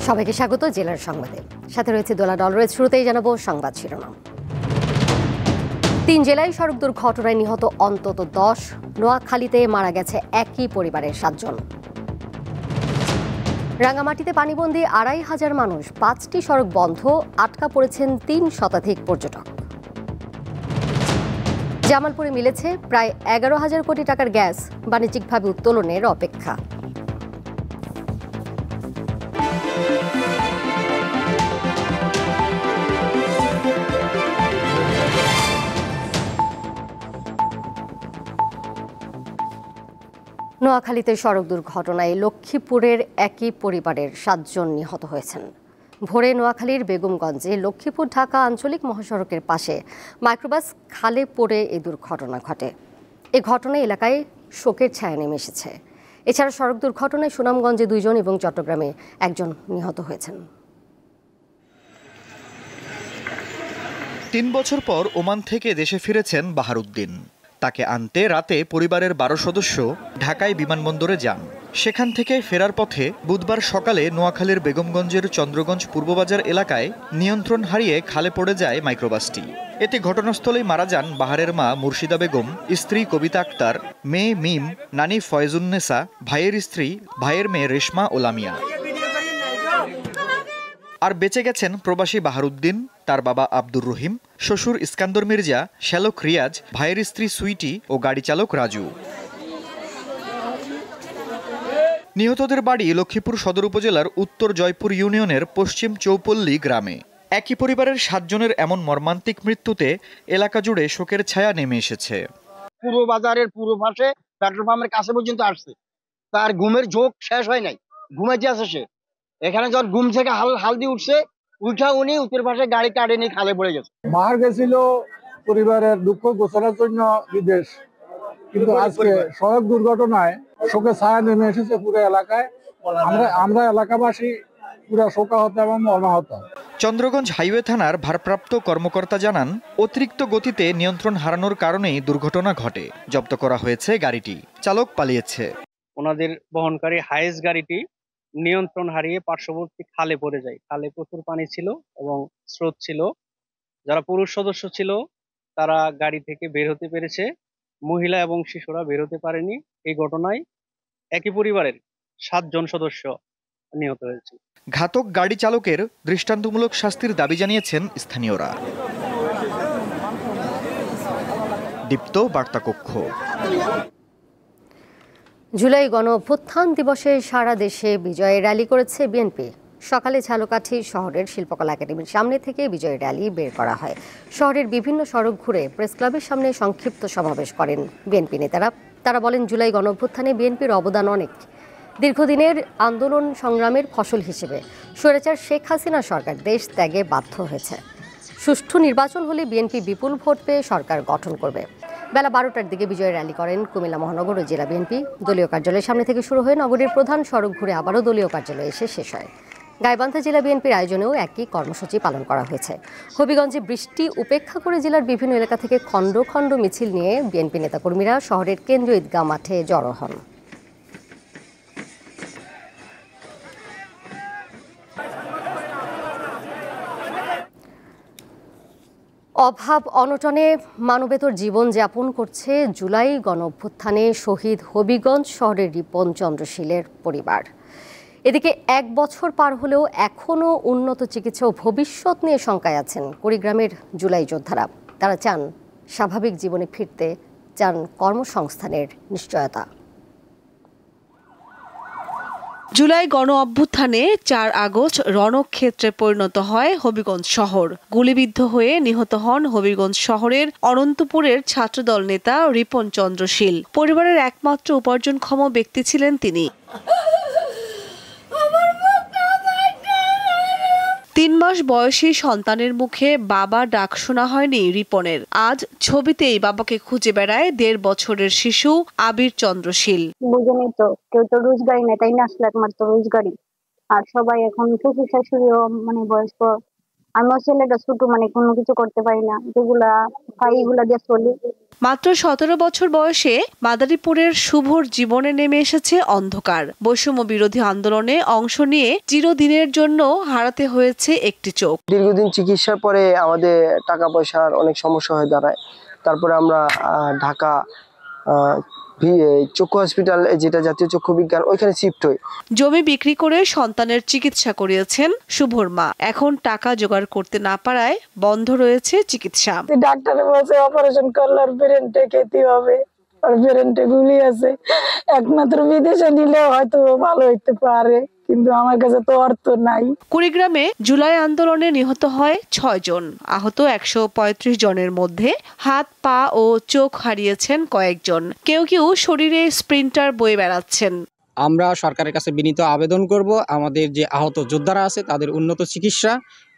সবাইকে স্বাগত জেলার সংবাদে। সাথে রয়েছে দোলা ডলরের। শুরুতেই জানাবো সংবাদ শিরোনাম। 3 জেলায় সড়ক দুর্ঘটনায় নিহত অন্তত 10। নোয়াখালীতে মারা গেছে একই পরিবারের 7 জন। রাঙামাটিতে পানিবন্দী 2500 মানুষ। 5টি সড়ক বন্ধ, আটকা পড়েছেন 3 শতাধিক পর্যটক। জামালপুরে মিলেছে প্রায় 11,000 কোটি টাকার গ্যাস, বাণিজ্যিকভাবে উত্তোলনের অপেক্ষা। নোয়াখালীতে সড়ক দুর্ঘটনায় লক্ষ্মীপুরের একই পরিবারের 7 জন নিহত হয়েছেন। ভোরে নোয়াখালীর বেগমগঞ্জে লক্ষ্মীপুর ঢাকা আঞ্চলিক মহাসড়কের পাশে মাইক্রোবাস খালে পড়ে এই দুর্ঘটনা ঘটে। এ ঘটনায় এলাকায় শোকের ছায়া নেমে এসেছে। এছাড়া সড়ক দুর্ঘটনায় সুনামগঞ্জে 2 জন এবং চট্টগ্রামে 1 জন নিহত হয়েছেন। 3 বছর পর ওমান থেকে দেশে ফিরেছেন বাহারউদ্দিন। তাকে আনতে রাতে পরিবারের 12 সদস্য ঢাকায় বিমানবন্দরে যান। সেখান থেকে ফেরার পথে বুধবার সকালে নোয়াখালীর বেগমগঞ্জের চন্দ্রগঞ্জ পূর্ববাজার এলাকায় নিয়ন্ত্রণ হারিয়ে খালে পড়ে যায় মাইক্রোবাসটি। এতে ঘটনাস্থলেই মারা যান বাহারের মা মুর্শিদা বেগম, স্ত্রী কবিতা আক্তার, মেয়ে মিম, নানি ফয়জুন্নেসা, ভাইয়ের স্ত্রী, ভাইয়ের মেয়ে রেশমা ও লামিয়া। আর বেঁচে গেছেন প্রবাসী বাহারউদ্দিন, তার বাবা আব্দুর রহিম, শ্বশুর ইস্কান্দর মির্জা, শ্যালক রিয়াজ, ভাইয়ের স্ত্রী সুইটি ও গাড়ি চালক রাজু। নিহতদের বাড়ি লক্ষ্মীপুর সদর উপজেলার উত্তর জয়পুর ইউনিয়নের পশ্চিম চৌপল্লী গ্রামে। একই পরিবারের 7 জনের এমন মর্মান্তিক মৃত্যুতে এলাকা জুড়ে শোকের ছায়া নেমে এসেছে। পুরো বাজারের পুরো পাশে পেট্রোল পাম্পের কাছে পর্যন্ত আসছে, তার ঘুমের ঝোঁক শেষ হয় নাই, ঘুমাইতে আছে সে। এখানে যখন ঘুম থেকে হালদি উঠছে, উঠা উনি উত্তর পাশে গাড়ি কাটে নিয়ে খালে পড়ে গেছে। মার গেছিল পরিবারের দুঃখ গোছানোর জন্য বিদেশ, কিন্তু আজকে সড়ক দুর্ঘটনায় শোকে ছায়া নেমে এসেছে পুরো এলাকায়। আমরা এলাকাবাসী পুরো শোকাহত এবং মর্মাহত। চন্দ্রগঞ্জ হাইওয়ে থানার ভারপ্রাপ্ত কর্মকর্তা জানান, অতিরিক্ত গতিতে নিয়ন্ত্রণ হারানোর কারণেই দুর্ঘটনা ঘটে। জব্দ করা হয়েছে গাড়িটি, চালক পালিয়েছে। ওনাদের বহনকারী হাইস গাড়িটি নিয়ন্ত্রণ হারিয়ে পার্শ্ববর্তী খালে পড়ে যায়। খালে প্রচুর পানি ছিল এবং স্রোত ছিল। যারা পুরুষ সদস্য ছিল তারা গাড়ি থেকে বের হতে পেরেছে, মহিলা এবং শিশুরা বের হতে পারেনি। এই ঘটনায় একই পরিবারের 7 জন সদস্য নিহত হয়েছে। ঘাতক গাড়ি চালকের দৃষ্টান্তমূলক শাস্তির দাবি জানিয়েছেন স্থানীয়রা। দীপ্ত বার্তা কক্ষ। জুলাই গণ অভ্যুত্থান দিবসে সারা দেশে বিজয় র্যালি করেছে বিএনপি। সকালে ঝালকাঠি শহরের শিল্পকলা একাডেমির সামনে থেকে বিজয় র্যালি বের করা হয়। শহরের বিভিন্ন সড়ক ঘুরে প্রেস ক্লাবের সামনে সংক্ষিপ্ত সমাবেশ করেন বিএনপি নেতারা। তারা বলেন, জুলাই গণ অভ্যুত্থানে বিএনপির অবদান অনেক। দীর্ঘদিনের আন্দোলন সংগ্রামের ফসল হিসেবে স্বৈরাচার শেখ হাসিনা সরকার দেশ ত্যাগে বাধ্য হয়েছে। সুষ্ঠু নির্বাচন হলে বিএনপি বিপুল ভোট পেয়ে সরকার গঠন করবে। বেলা 12টার দিকে বিজয় র্যালি করেন কুমিল্লা মহানগর ও জেলা বিএনপি। দলীয় কার্যালয়ের সামনে থেকে শুরু হয়ে নগরীর প্রধান সড়ক ঘুরে আবারও দলীয় কার্যালয়ে এসে শেষ হয়। গাইবান্ধা জেলা বিএনপির আয়োজনেও একই কর্মসূচি পালন করা হয়েছে। হবিগঞ্জে বৃষ্টি উপেক্ষা করে জেলার বিভিন্ন এলাকা থেকে খণ্ড খণ্ড মিছিল নিয়ে বিএনপি নেতাকর্মীরা শহরের কেন্দ্রীয় ঈদগাহ মাঠে জড়ো হন। অভাব অনটনে মানবেতর জীবন যাপন করছে জুলাই গণ অভ্যুত্থানে শহীদ হবিগঞ্জ শহরের রিপন চন্দ্রশীলের পরিবার। এদিকে 1 বছর পার হলেও এখনও উন্নত চিকিৎসা ও ভবিষ্যৎ নিয়ে শঙ্কায় আছেন কুড়িগ্রামের জুলাই যোদ্ধারা। তারা চান স্বাভাবিক জীবনে ফিরতে, চান কর্মসংস্থানের নিশ্চয়তা। জুলাই গণ অভ্যুত্থানে 4 আগস্ট রণক্ষেত্রে পরিণত হয় হবিগঞ্জ শহর। গুলিবিদ্ধ হয়ে নিহত হন হবিগঞ্জ শহরের অনন্তপুরের ছাত্রদল নেতা রিপন চন্দ্রশীল। পরিবারের একমাত্র উপার্জনক্ষম ব্যক্তি ছিলেন তিনি। 3 মাস বয়সী সন্তানের মুখে বাবা ডাক শোনা হয়নি রিপনের। আজ ছবিতেই বাবাকে খুঁজে বেড়ায় 1.5 বছরের শিশু আবির চন্দ্রশীল। বুঝেনি তো, কেউ তো রোজগারি নেই, তাই না? আসলে একমাত্র রোজগারি। আর সবাই এখন শ্বশুর শাশুড়িও বয়স্ক, আমার ছেলেটা ছোট, মানে কোনো কিছু করতে পারি না, যেগুলা পাই এগুলা দিয়ে চলি। মাত্র 17 বছর বয়সে মাদারীপুরের শুভর জীবনে নেমে এসেছে অন্ধকার। বৈষম্য বিরোধী আন্দোলনে অংশ নিয়ে চিরদিনের জন্য হারাতে হয়েছে একটি চোখ। দীর্ঘদিন চিকিৎসার পরে আমাদের টাকা পয়সার অনেক সমস্যা হয়ে দাঁড়ায়। তারপরে আমরা ঢাকা চক্ষু হসপিটাল, যেটা জাতীয় চক্ষু বিজ্ঞান, ওইখানে শিফট হই। জমি বিক্রি করে সন্তানের চিকিৎসা করিয়েছেন শুভর মা। এখন টাকা জোগাড় করতে না পারায় বন্ধ রয়েছে চিকিৎসা। ডাক্তার বলছে অপারেশন করলে আর ব্রেনটা খেতে হবে, আর ব্রেনটা গুলি আছে, একমাত্র বিদেশে নিলে হয়তো ভালো হইতে পারে, কিন্তু আমার কাছে তো অর্থ নাই। কুড়িগ্রামে জুলাই আন্দোলনে নিহত হয় 6 জন। আহত 135 জনের মধ্যে হাত, পা ও চোখ হারিয়েছেন কয়েকজন। কেউ কেউ শরীরে স্প্রিন্টার বয়ে বেড়াচ্ছেন। আমরা সরকারের কাছে বিনীত আবেদন করব, আমাদের যে আহত যোদ্ধারা আছে তাদের উন্নত চিকিৎসা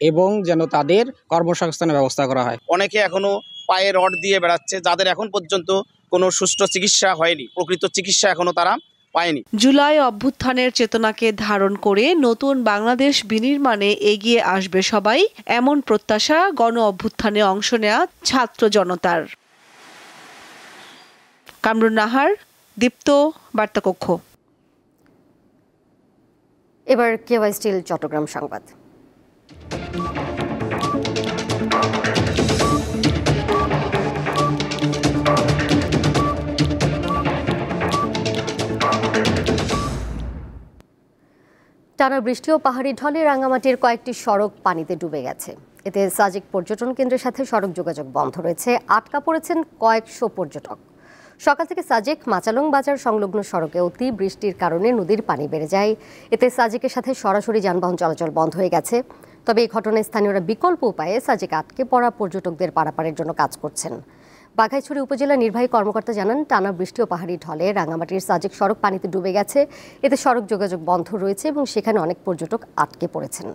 এবং যেন তাদের কর্মসংস্থানের ব্যবস্থা করা হয়। অনেকে এখনো পায়ে রড দিয়ে বেড়াচ্ছে, যাদের এখন পর্যন্ত কোনো সুষ্ঠু চিকিৎসা হয়নি, প্রকৃত চিকিৎসা এখনো তারা পায়নি। জুলাই অভ্যুত্থানের চেতনাকে ধারণ করে নতুন বাংলাদেশ বিনির্মাণে এগিয়ে আসবে সবাই, এমন প্রত্যাশা গণ অভ্যুত্থানে অংশ নেয়া ছাত্র জনতার। কামরুন নাহার, দীপ্ত, বার্তাকক্ষ। এবার কেওয়াই স্টিল চট্টগ্রাম সংবাদ। টানা বৃষ্টি ও পাহাড়ি ঢলে রাঙামাটির কয়েকটি সড়ক পানিতে ডুবে গেছে। এতে সাজেক পর্যটন কেন্দ্রের সাথে সড়ক যোগাযোগ বন্ধ রয়েছে। আটকা পড়েছেন কয়েকশো পর্যটক। সকাল থেকে সাজেক মাচালং বাজার সংলগ্ন সড়কে অতি বৃষ্টির কারণে নদীর পানি বেড়ে যায়। এতে সাজেকের সাথে সরাসরি যানবাহন চলাচল বন্ধ হয়ে গেছে। তবে এই ঘটনায় স্থানীয়রা বিকল্প উপায়ে সাজেক আটকে পড়া পর্যটকদের পারাপারের জন্য কাজ করছেন। বাঘাইছড়ি উপজেলা নির্বাহী কর্মকর্তা জানান, টানা বৃষ্টি ও পাহাড়ি ঢলে রাঙামাটির সাজেক সড়ক পানিতে ডুবে গেছে। এতে সড়ক যোগাযোগ বন্ধ রয়েছে এবং সেখানে অনেক পর্যটক আটকে পড়েছেন।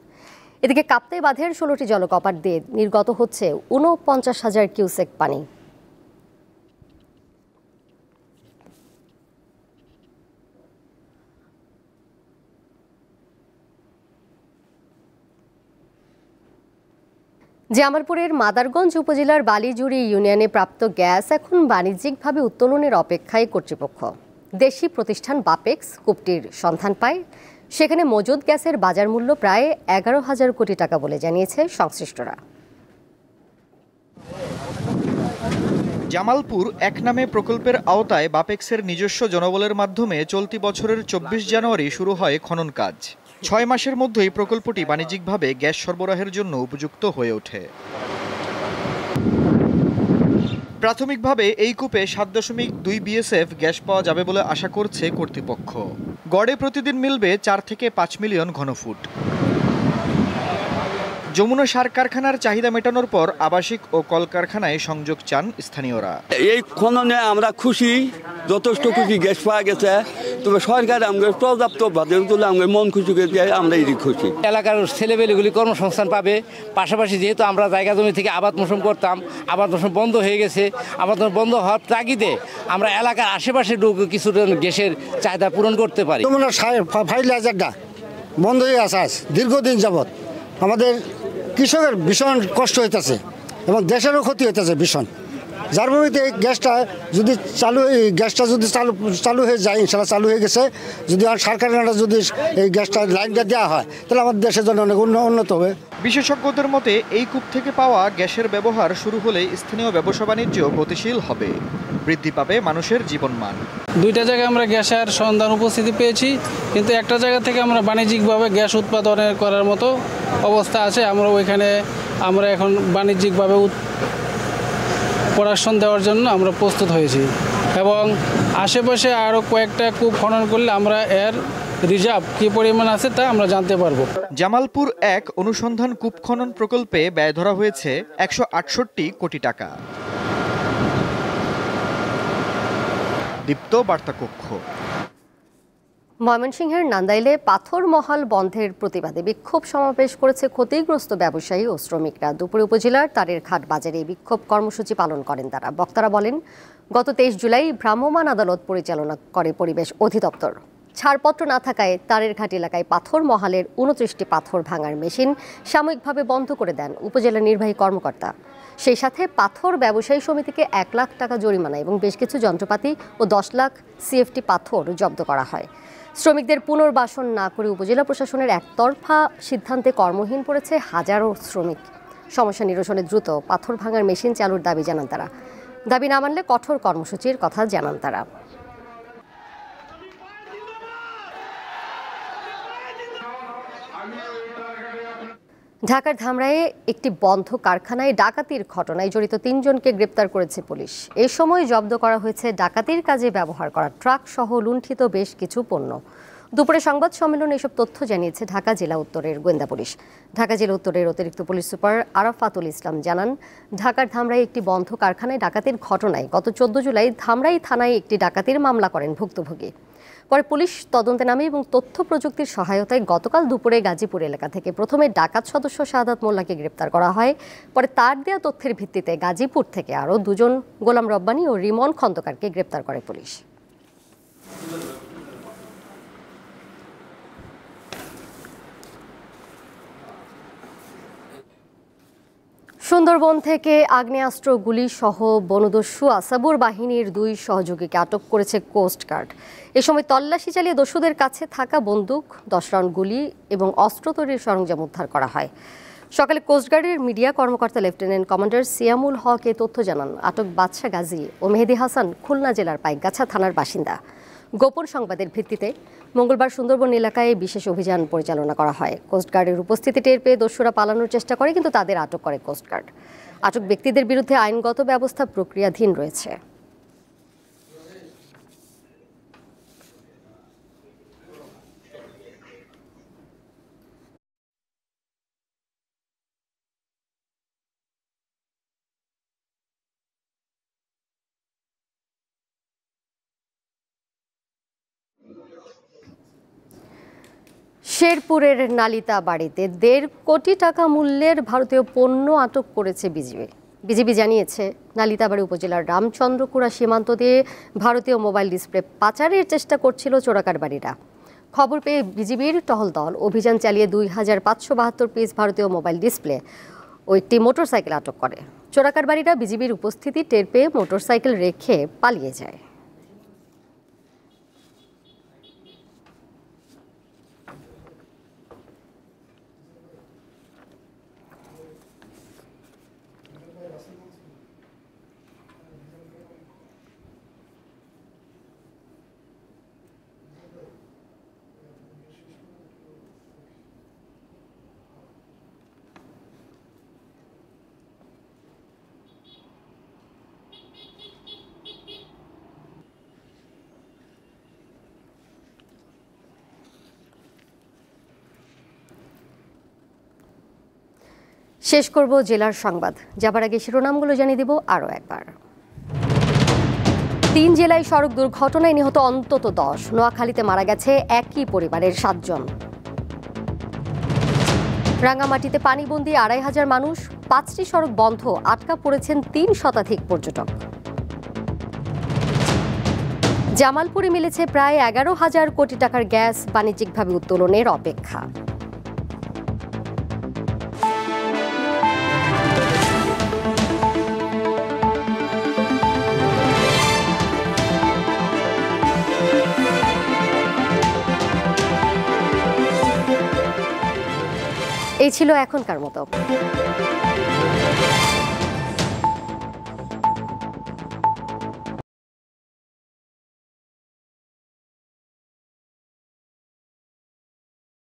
এদিকে কাপ্তাই বাঁধের 16টি জলকপাট দিয়ে নির্গত হচ্ছে 49,000 কিউসেক পানি। জামালপুরের মাদারগঞ্জ উপজেলার বালিজুড়ি ইউনিয়নে প্রাপ্ত গ্যাস এখন বাণিজ্যিকভাবে উত্তোলনের অপেক্ষায় কর্তৃপক্ষ। দেশি প্রতিষ্ঠান বাপেক্স কূপটির সন্ধান পায়। সেখানে মজুদ গ্যাসের বাজার মূল্য প্রায় 11,000 কোটি টাকা বলে জানিয়েছে সংশ্লিষ্টরা। জামালপুর এক নামে প্রকল্পের আওতায় বাপেক্সের নিজস্ব জনবলের মাধ্যমে চলতি বছরের 24 জানুয়ারি শুরু হয় খনন কাজ। 6 মাসের মধ্যেই প্রকল্পটি বাণিজ্যিকভাবে গ্যাস সরবরাহের জন্য উপযুক্ত হয়ে ওঠে। প্রাথমিকভাবে এই কূপে 7.2 বিএসএফ গ্যাস পাওয়া যাবে বলে আশা করছে কর্তৃপক্ষ। গড়ে প্রতিদিন মিলবে 4 থেকে 5 মিলিয়ন ঘনফুট। যমুনা সার কারখানার চাহিদা মেটানোর পর আবাসিক ও কলকারখানায় সংযোগ চান স্থানীয়রা। এই খননে আমরা খুশি, যথেষ্ট খুশি, গ্যাস পাওয়া গেছে। তবে সরকার আমাদের পর্যাপ্ত বাজেট তুলে আমাদের মন খুশি করে দেয়, আমরা এই খুশি। এলাকার ছেলেমেয়েগুলি কর্মসংস্থান পাবে। পাশাপাশি যেহেতু আমরা জায়গা জমি থেকে আবাদ মৌসুম করতাম, আবাদ মৌসুম বন্ধ হয়ে গেছে, আবাদ মৌসুম বন্ধ হওয়ার তাগিদে আমরা এলাকার আশেপাশে কিছুটা গ্যাসের চাহিদা পূরণ করতে পারি। ফার্টিলাইজারটা বন্ধ হয়ে আছে দীর্ঘদিন যাবৎ। আমাদের কৃষকের ভীষণ কষ্ট হইতেছে এবং দেশেরও ক্ষতি হইতেছে ভীষণ। যার ভূমিতে এই গ্যাসটা যদি চালু হয়ে যায়, ইনশাল্লাহ চালু হয়ে গেছে, যদি আর সরকারের যদি এই গ্যাসটা লাইনটা দেওয়া হয় তাহলে আমাদের দেশের জন্য অনেক উন্নত হবে। বিশেষজ্ঞদের মতে এই কূপ থেকে পাওয়া গ্যাসের ব্যবহার শুরু হলে স্থানীয় ব্যবসা বাণিজ্য গতিশীল হবে, বৃদ্ধি পাবে মানুষের জীবনমান। 2টা জায়গায় আমরা গ্যাসের সন্ধান উপস্থিতি পেয়েছি, কিন্তু একটা জায়গা থেকে আমরা বাণিজ্যিকভাবে গ্যাস উৎপাদনের করার মতো অবস্থা আছে। আমরা এখন বাণিজ্যিকভাবে প্রোডাকশন দেওয়ার জন্য আমরা প্রস্তুত হয়েছি এবং আশেপাশে আরও কয়েকটা কূপ খনন করলে আমরা এর রিজার্ভ কী পরিমাণ আছে তা আমরা জানতে পারবো। জামালপুর 1 অনুসন্ধান কূপ খনন প্রকল্পে ব্যয় ধরা হয়েছে 168 কোটি টাকা। দীপ্ত, বার্তাকক্ষ। ময়মনসিংহের নান্দাইলে পাথর মহাল বন্ধের প্রতিবাদে বিক্ষোভ সমাবেশ করেছে ক্ষতিগ্রস্ত ব্যবসায়ী ও শ্রমিকরা। দুপুরে উপজেলার তারের ঘাট বাজারে বিক্ষোভ কর্মসূচি পালন করেন তারা। বক্তারা বলেন, গত 23 জুলাই ভ্রাম্যমাণ আদালত পরিচালনা করে পরিবেশ অধিদপ্তর। ছাড়পত্র না থাকায় তারেরঘাট এলাকায় পাথর মহালের 29টি পাথর ভাঙার মেশিন সাময়িকভাবে বন্ধ করে দেন উপজেলা নির্বাহী কর্মকর্তা। সেই সাথে পাথর ব্যবসায়ী সমিতিকে 1 লাখ টাকা জরিমানা এবং বেশ কিছু যন্ত্রপাতি ও 10 লাখ সিএফটি পাথর জব্দ করা হয়। শ্রমিকদের পুনর্বাসন না করে উপজেলা প্রশাসনের একতরফা সিদ্ধান্তে কর্মহীন পড়েছে হাজারো শ্রমিক। সমস্যা নিরসনে দ্রুত পাথর ভাঙার মেশিন চালুর দাবি জানান তারা। দাবি না মানলে কঠোর কর্মসূচির কথা জানান তারা। ঢাকার ধামরাইয়ে একটি বন্ধ কারখানায় ডাকাতির ঘটনায় জড়িত 3 জনকে গ্রেপ্তার করেছে পুলিশ। এ সময় জব্দ করা হয়েছে ডাকাতির কাজে ব্যবহার করা ট্রাক সহ লুণ্ঠিত বেশ কিছু পণ্য। দুপুরে সংবাদ সম্মেলনে এসব তথ্য জানিয়েছে ঢাকা জেলা উত্তরের গোয়েন্দা পুলিশ। ঢাকা জেলা উত্তরের অতিরিক্ত পুলিশ সুপার আরাফাতুল ইসলাম জানান, ঢাকার ধামরাই একটি বন্ধ কারখানায় ডাকাতির ঘটনায় গত 14 জুলাই ধামরাই থানায় একটি ডাকাতির মামলা করেন ভুক্তভোগী। পরে পুলিশ তদন্তে নামে এবং তথ্য প্রযুক্তির সহায়তায় গতকাল দুপুরে গাজীপুর এলাকা থেকে প্রথমে ডাকাত সদস্য শাহাদাত মোল্লাকে গ্রেপ্তার করা হয়। পরে তার দেওয়া তথ্যের ভিত্তিতে গাজীপুর থেকে আরও 2 জন গোলাম রব্বানী ও রিমন খন্দকারকে গ্রেপ্তার করে পুলিশ। সুন্দরবন থেকে আগ্নেয়াস্ত্র, গুলি সহ বনদস্যু আসাবুর বাহিনীর 2 সহযোগীকে আটক করেছে কোস্টগার্ড। এ সময় তল্লাশি চালিয়ে দস্যুদের কাছে থাকা বন্দুক, 10 রাউন্ড গুলি এবং অস্ত্র তৈরির সরঞ্জাম উদ্ধার করা হয়। সকালে কোস্টগার্ডের মিডিয়া কর্মকর্তা লেফটেন্যান্ট কমান্ডার সিয়ামুল হক এ তথ্য জানান। আটক বাদশা গাজী ও মেহেদি হাসান খুলনা জেলার পাইকগাছা থানার বাসিন্দা। গোপন সংবাদের ভিত্তিতে মঙ্গলবার সুন্দরবন এলাকায় বিশেষ অভিযান পরিচালনা করা হয়। কোস্টগার্ডের উপস্থিতি টের পেয়ে দস্যুরা পালানোর চেষ্টা করে, কিন্তু তাদের আটক করে কোস্টগার্ড। আটক ব্যক্তিদের বিরুদ্ধে আইনগত ব্যবস্থা প্রক্রিয়াধীন রয়েছে। শেরপুরের নালিতা বাড়িতে 1.5 কোটি টাকা মূল্যের ভারতীয় পণ্য আটক করেছে বিজিবি। বিজিবি জানিয়েছে, নালিতাবাড়ী উপজেলার রামচন্দ্রপুরা সীমান্ত দিয়ে ভারতীয় মোবাইল ডিসপ্লে পাচারের চেষ্টা করছিল চোরাকারবারীরা। খবর পেয়ে বিজিবির টহল দল অভিযান চালিয়ে 2572 পিস ভারতীয় মোবাইল ডিসপ্লে ও একটি মোটরসাইকেল আটক করে। চোরাকারবারীরা বিজিবির উপস্থিতি টের পেয়ে মোটরসাইকেল রেখে পালিয়ে যায়। শেষ করব জেলার সংবাদ। যাবার আগে শিরোনামগুলো জানিয়ে দিব আরও একবার। 3 জেলায় সড়ক দুর্ঘটনায় নিহত অন্তত 10। নোয়াখালীতে মারা গেছে একই পরিবারের 7 জন। রাঙ্গামাটিতে পানিবন্দী 2500 মানুষ, 5টি সড়ক বন্ধ, আটকা পড়েছেন 3 শতাধিক পর্যটক। জামালপুরে মিলেছে প্রায় 11,000 কোটি টাকার গ্যাস, বাণিজ্যিকভাবে উত্তোলনের অপেক্ষা। এই ছিল এখনকার মতো।